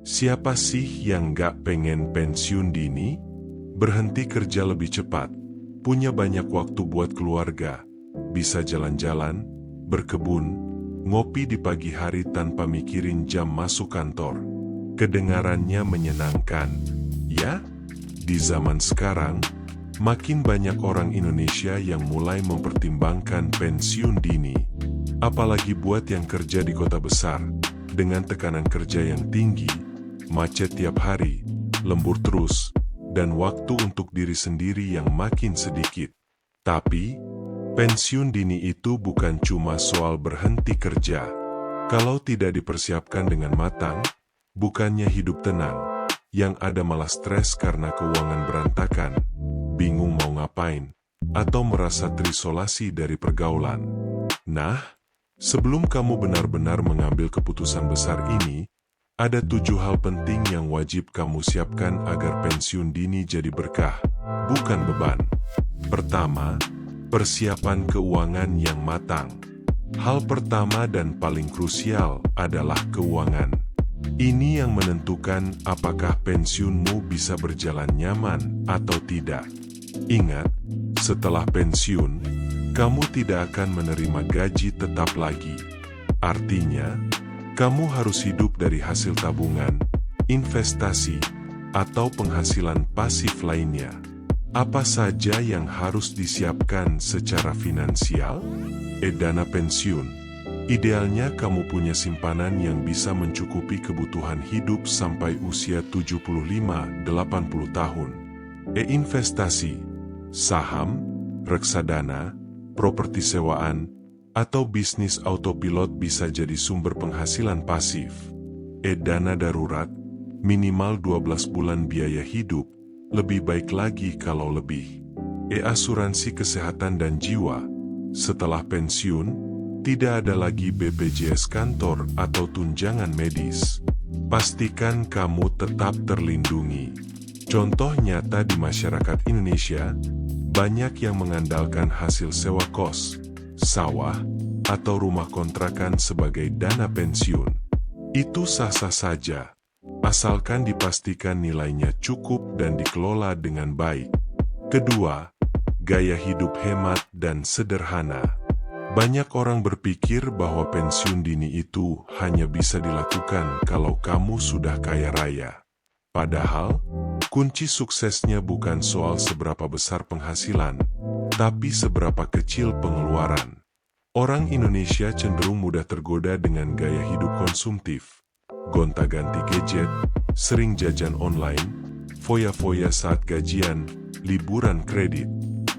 Siapa sih yang gak pengen pensiun dini? Berhenti kerja lebih cepat, punya banyak waktu buat keluarga, bisa jalan-jalan, berkebun, ngopi di pagi hari tanpa mikirin jam masuk kantor. Kedengarannya menyenangkan, ya? Di zaman sekarang, makin banyak orang Indonesia yang mulai mempertimbangkan pensiun dini. Apalagi buat yang kerja di kota besar, dengan tekanan kerja yang tinggi, macet tiap hari, lembur terus, dan waktu untuk diri sendiri yang makin sedikit. Tapi, pensiun dini itu bukan cuma soal berhenti kerja. Kalau tidak dipersiapkan dengan matang, bukannya hidup tenang, yang ada malah stres karena keuangan berantakan, bingung mau ngapain, atau merasa terisolasi dari pergaulan. Nah, sebelum kamu benar-benar mengambil keputusan besar ini, ada 7 hal penting yang wajib kamu siapkan agar pensiun dini jadi berkah, bukan beban. Pertama, persiapan keuangan yang matang. Hal pertama dan paling krusial adalah keuangan. Ini yang menentukan apakah pensiunmu bisa berjalan nyaman atau tidak. Ingat, setelah pensiun, kamu tidak akan menerima gaji tetap lagi. Artinya, kamu harus hidup dari hasil tabungan, investasi, atau penghasilan pasif lainnya. Apa saja yang harus disiapkan secara finansial? Dana pensiun. Idealnya kamu punya simpanan yang bisa mencukupi kebutuhan hidup sampai usia 75-80 tahun. Investasi. Saham, reksadana, properti sewaan, atau bisnis autopilot bisa jadi sumber penghasilan pasif. Dana darurat, minimal 12 bulan biaya hidup, lebih baik lagi kalau lebih. Asuransi kesehatan dan jiwa. Setelah pensiun, tidak ada lagi BPJS kantor atau tunjangan medis. Pastikan kamu tetap terlindungi. Contoh nyata di masyarakat Indonesia, banyak yang mengandalkan hasil sewa kos, sawah, atau rumah kontrakan sebagai dana pensiun. Itu sah-sah saja, asalkan dipastikan nilainya cukup dan dikelola dengan baik. Kedua, gaya hidup hemat dan sederhana. Banyak orang berpikir bahwa pensiun dini itu hanya bisa dilakukan kalau kamu sudah kaya raya. Padahal, kunci suksesnya bukan soal seberapa besar penghasilan, tapi seberapa kecil pengeluaran. Orang Indonesia cenderung mudah tergoda dengan gaya hidup konsumtif, gonta-ganti gadget, sering jajan online, foya-foya saat gajian, liburan kredit.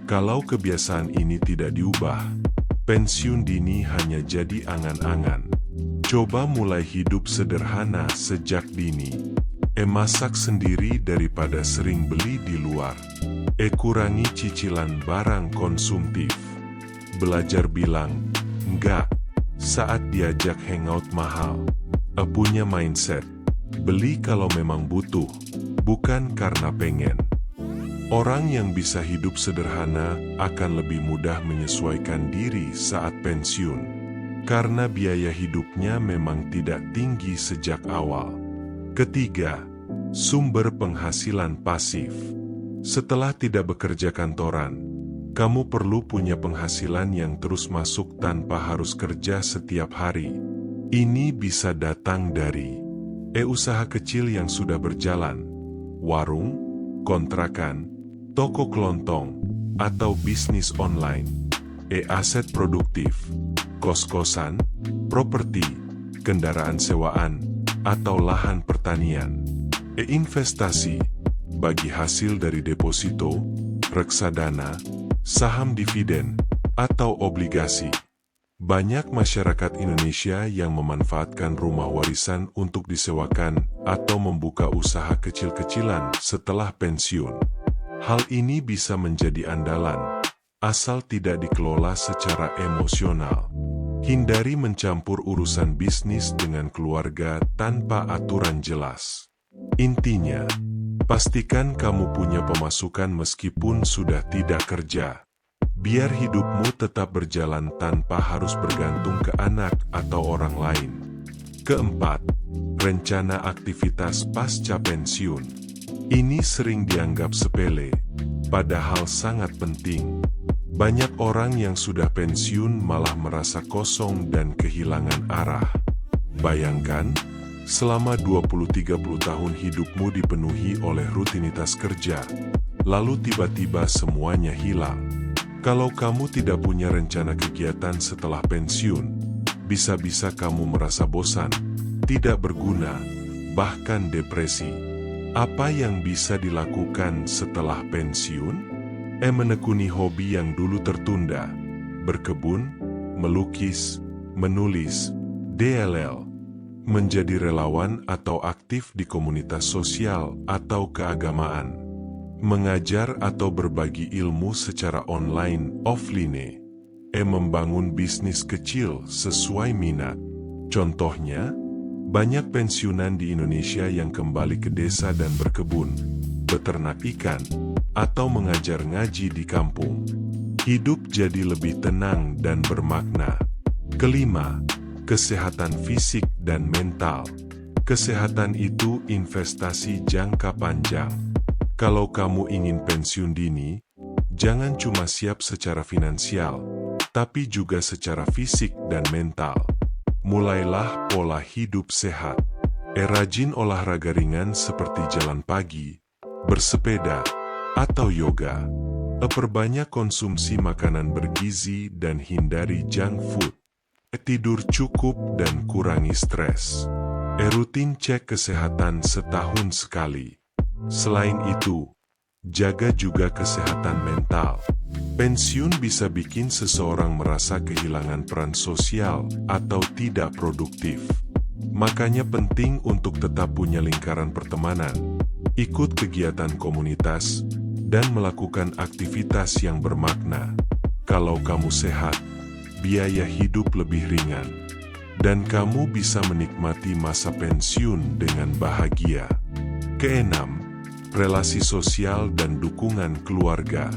Kalau kebiasaan ini tidak diubah, pensiun dini hanya jadi angan-angan. Coba mulai hidup sederhana sejak dini. Masak sendiri daripada sering beli di luar. Kurangi cicilan barang konsumtif. Belajar bilang enggak saat diajak hangout mahal. Punya mindset beli kalau memang butuh, bukan karena pengen. Orang yang bisa hidup sederhana akan lebih mudah menyesuaikan diri saat pensiun, karena biaya hidupnya memang tidak tinggi sejak awal. Ketiga, sumber penghasilan pasif. Setelah tidak bekerja kantoran, kamu perlu punya penghasilan yang terus masuk tanpa harus kerja setiap hari. Ini bisa datang dari usaha kecil yang sudah berjalan, warung, kontrakan, toko kelontong, atau bisnis online. Aset produktif, kos-kosan, properti, kendaraan sewaan, atau lahan pertanian. Investasi, bagi hasil dari deposito, reksadana, saham dividen, atau obligasi. Banyak masyarakat Indonesia yang memanfaatkan rumah warisan untuk disewakan atau membuka usaha kecil-kecilan setelah pensiun. Hal ini bisa menjadi andalan, asal tidak dikelola secara emosional. Hindari mencampur urusan bisnis dengan keluarga tanpa aturan jelas. Intinya, pastikan kamu punya pemasukan meskipun sudah tidak kerja. Biar hidupmu tetap berjalan tanpa harus bergantung ke anak atau orang lain. Keempat, rencana aktivitas pasca pensiun. Ini sering dianggap sepele, padahal sangat penting. Banyak orang yang sudah pensiun malah merasa kosong dan kehilangan arah. Bayangkan, selama 20-30 tahun hidupmu dipenuhi oleh rutinitas kerja, lalu tiba-tiba semuanya hilang. Kalau kamu tidak punya rencana kegiatan setelah pensiun, bisa-bisa kamu merasa bosan, tidak berguna, bahkan depresi. Apa yang bisa dilakukan setelah pensiun? Menekuni hobi yang dulu tertunda, berkebun, melukis, menulis, DLL, menjadi relawan atau aktif di komunitas sosial atau keagamaan, mengajar atau berbagi ilmu secara online, offline, membangun bisnis kecil sesuai minat. Contohnya, banyak pensiunan di Indonesia yang kembali ke desa dan berkebun, beternak ikan, atau mengajar ngaji di kampung. Hidup jadi lebih tenang dan bermakna. Kelima, kesehatan fisik dan mental. Kesehatan itu investasi jangka panjang. Kalau kamu ingin pensiun dini, jangan cuma siap secara finansial, tapi juga secara fisik dan mental. Mulailah pola hidup sehat. Rajin olahraga ringan seperti jalan pagi, bersepeda, atau yoga. Perbanyak konsumsi makanan bergizi dan hindari junk food. Tidur cukup dan kurangi stres. Rutin cek kesehatan setahun sekali. Selain itu, jaga juga kesehatan mental. Pensiun bisa bikin seseorang merasa kehilangan peran sosial atau tidak produktif. Makanya penting untuk tetap punya lingkaran pertemanan, ikut kegiatan komunitas, dan melakukan aktivitas yang bermakna. Kalau kamu sehat, biaya hidup lebih ringan, dan kamu bisa menikmati masa pensiun dengan bahagia. Keenam, relasi sosial dan dukungan keluarga.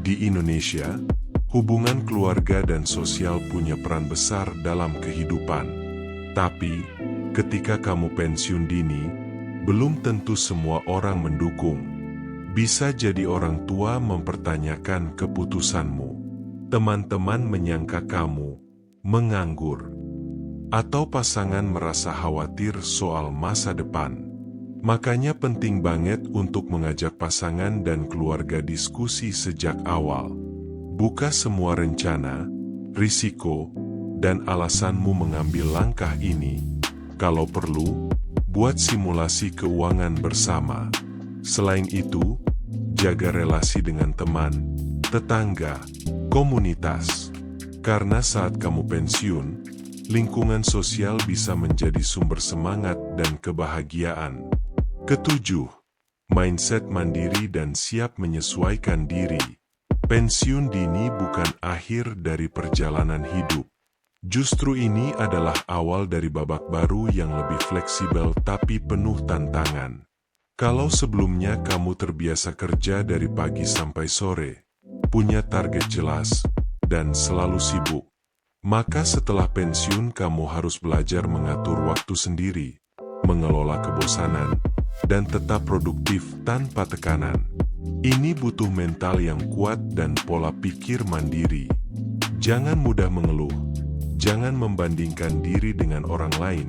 Di Indonesia, hubungan keluarga dan sosial punya peran besar dalam kehidupan. Tapi, ketika kamu pensiun dini, belum tentu semua orang mendukung. Bisa jadi orang tua mempertanyakan keputusanmu, teman-teman menyangka kamu menganggur, atau pasangan merasa khawatir soal masa depan. Makanya penting banget untuk mengajak pasangan dan keluarga diskusi sejak awal. Buka semua rencana, risiko, dan alasanmu mengambil langkah ini. Kalau perlu, buat simulasi keuangan bersama. Selain itu, jaga relasi dengan teman, tetangga, komunitas. Karena saat kamu pensiun, lingkungan sosial bisa menjadi sumber semangat dan kebahagiaan. Ketujuh, mindset mandiri dan siap menyesuaikan diri. Pensiun dini bukan akhir dari perjalanan hidup. Justru ini adalah awal dari babak baru yang lebih fleksibel tapi penuh tantangan. Kalau sebelumnya kamu terbiasa kerja dari pagi sampai sore, punya target jelas, dan selalu sibuk, maka setelah pensiun kamu harus belajar mengatur waktu sendiri, mengelola kebosanan, dan tetap produktif tanpa tekanan. Ini butuh mental yang kuat dan pola pikir mandiri. Jangan mudah mengeluh, jangan membandingkan diri dengan orang lain,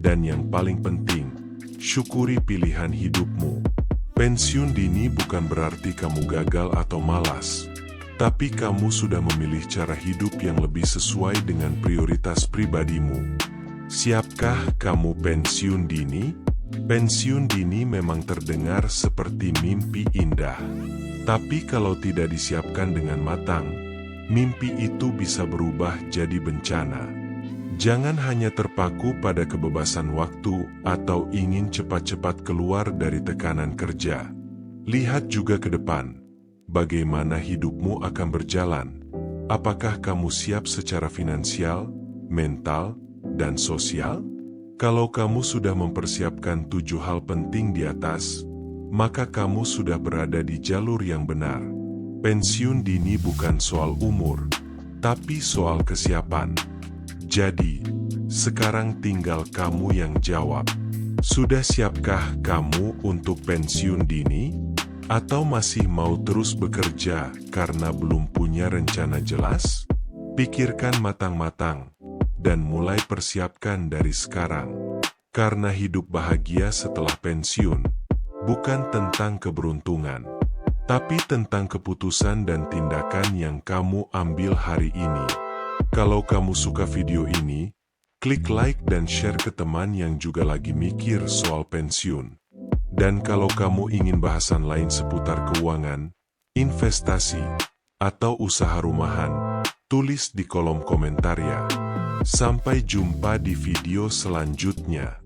dan yang paling penting, syukuri pilihan hidupmu. Pensiun dini bukan berarti kamu gagal atau malas, tapi kamu sudah memilih cara hidup yang lebih sesuai dengan prioritas pribadimu. Siapkah kamu pensiun dini? Pensiun dini memang terdengar seperti mimpi indah. Tapi kalau tidak disiapkan dengan matang, mimpi itu bisa berubah jadi bencana. Jangan hanya terpaku pada kebebasan waktu atau ingin cepat-cepat keluar dari tekanan kerja. Lihat juga ke depan. Bagaimana hidupmu akan berjalan? Apakah kamu siap secara finansial, mental, dan sosial? Kalau kamu sudah mempersiapkan 7 hal penting di atas, maka kamu sudah berada di jalur yang benar. Pensiun dini bukan soal umur, tapi soal kesiapan. Jadi, Sekarang tinggal kamu yang jawab. Sudah siapkah kamu untuk pensiun dini? Atau masih mau terus bekerja karena belum punya rencana jelas? Pikirkan matang-matang dan mulai persiapkan dari sekarang. Karena hidup bahagia setelah pensiun bukan tentang keberuntungan, tapi tentang keputusan dan tindakan yang kamu ambil hari ini. Kalau kamu suka video ini, klik like dan share ke teman yang juga lagi mikir soal pensiun. Dan kalau kamu ingin bahasan lain seputar keuangan, investasi, atau usaha rumahan, tulis di kolom komentar ya. Sampai jumpa di video selanjutnya.